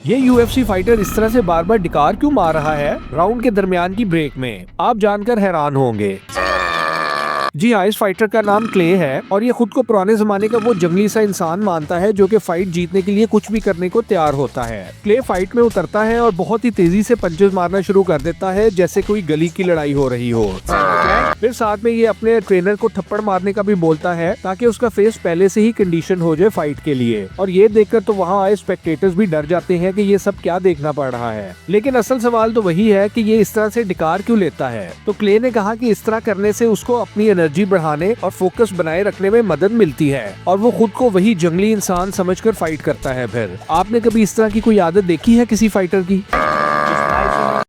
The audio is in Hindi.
ये यूएफसी फाइटर इस तरह से बार बार डिकार क्यों मार रहा है राउंड के दरमियान की ब्रेक में, आप जानकर हैरान होंगे। जी हाँ, इस फाइटर का नाम क्ले है और ये खुद को पुराने जमाने का वो जंगली सा इंसान मानता है जो कि फाइट जीतने के लिए कुछ भी करने को तैयार होता है। क्ले फाइट में उतरता है और बहुत ही तेजी से पंचेस मारना शुरू कर देता है जैसे कोई गली की लड़ाई हो रही हो। फिर साथ में ये अपने ट्रेनर को थप्पड़ मारने का भी बोलता है ताकि उसका फेस पहले से ही कंडीशन हो जाए फाइट के लिए। और ये देखकर तो वहाँ आए स्पेक्टेटर्स भी डर जाते हैं कि ये सब क्या देखना पड़ रहा है। लेकिन असल सवाल तो वही है कि ये इस तरह से डिकार क्यों लेता है। तो क्ले ने कहा कि इस तरह करने से उसको अपनी एनर्जी बढ़ाने और फोकस बनाए रखने में मदद मिलती है और वो खुद को वही जंगली इंसान समझकर फाइट करता है। फिर आपने कभी इस तरह की कोई आदत देखी है किसी फाइटर की?